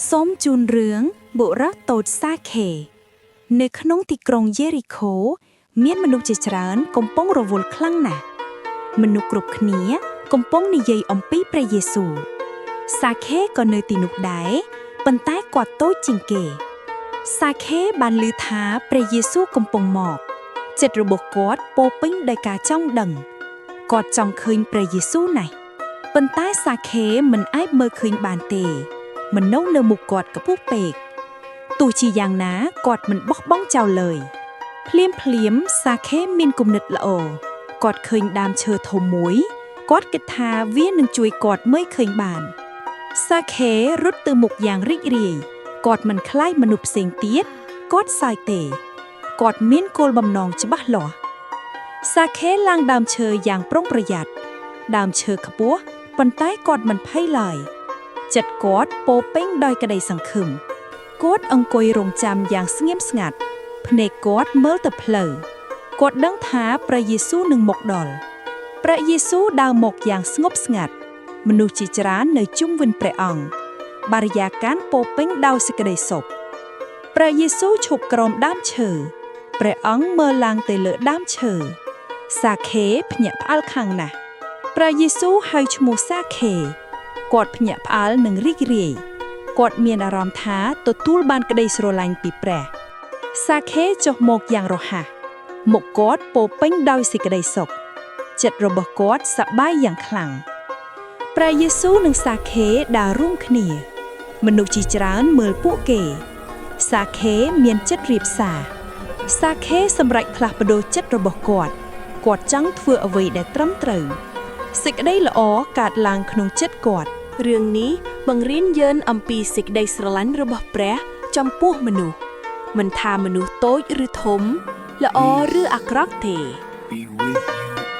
សូមជូនរឿងបុរសតូចសាខេនៅក្នុងទីក្រុងយេរីខូមានមនុស្សជាច្រើនកំពុងរវល់ខ្លាំងណាស់មនុស្សគ្រប់គ្នាកំពុងនិយាយអំពីព្រះយេស៊ូវសាខេក៏នៅទីនោះដែរប៉ុន្តែគាត់តូចជាងគេសាខេបានឮថាព្រះយេស៊ូវកំពុងមកចិត្តរបស់គាត់ពោរពេញដោយការចង់ដឹងគាត់ចង់ឃើញព្រះយេស៊ូវណាស់ប៉ុន្តែសាខេមិនអាចមើលឃើញបានទេមនុស្សនៅមុខគាត់ខ្ពស់ពេកទោះជាយ៉ាងណាគាត់មិនបោះបង់ចោលឡើយភ្លាមសាខេមានគំនិតល្អគាត់ឃើញដើមឈើធំមួយគាត់គិតថាវានឹងជួយគាត់មើលឃើញបានសាខេរត់ទៅមុខយ៉ាងរីករាយគាត់មិនខ្លាចមនុស្សផ្សេងទៀតគាត់សើចទេគាត់មានគោលបំណងច្បាស់លាស់សាខេឡើងដើមឈើយ៉ាងប្រុងប្រយ័ត្នដើមឈើខ្ពស់ប៉ុន្តែគាត់មិនភ័យឡើយចិត្តគាត់ពោរពេញដោយក្តីសង្ឃឹមគាត់អង្គុយរង់ចាំយ៉ាងស្ងៀមស្ងាត់ភ្នែកគាត់មើលទៅផ្លូវគាត់ដឹងថាព្រះយេស៊ូវនឹងមកដល់ព្រះយេស៊ូវដើរមកយ៉ាងស្ងប់ស្ងាត់មនុស្សជាច្រើននៅជុំវិញព្រះអង្គបរិយាកាសពោរពេញដោយសេចក្តីសុខព្រះយេស៊ូវឈប់ក្រោមដើមឈើព្រះអង្គមើលឡើងទៅលើដើមឈើសាខេភ្ញាក់ផ្អើលខ្លាំងណាស់ព្រះយេស៊ូវហៅឈ្មោះសាខេគាត់ភ្ញាក់ផ្អើលនិងរីករាយគាត់មានអារម្មណ៍ថាទទួលបានក្តីស្រឡាញ់ពីព្រះសាខេចុះមកយ៉ាងរហ័សមុខគាត់ពោរពេញដោយសេចក្តីសុខចិត្តរបស់គាត់សប្បាយយ៉ាងខ្លាំងព្រះយេស៊ូវនិងសាខេដើររួមគ្នាមនុស្សជាច្រើនមើលពួកគេសាខេមានចិត្តរាបសារសាខេសម្រេចផ្លាស់ប្ដូរចិត្តរបស់គាត់ចង់ធ្វើអ្វីដែលត្រឹមត្រូវសេចក្តីល្អកើតឡើងក្នុងចិត្តគាត់រឿងនេះបង្រៀនយើងអំពីសេចក្តីស្រឡាញ់របស់ព្រះចំពោះមនុស្សមិនថាមនុស្សតូចឬធំល្អឬអាក្រក់ទេ Be with you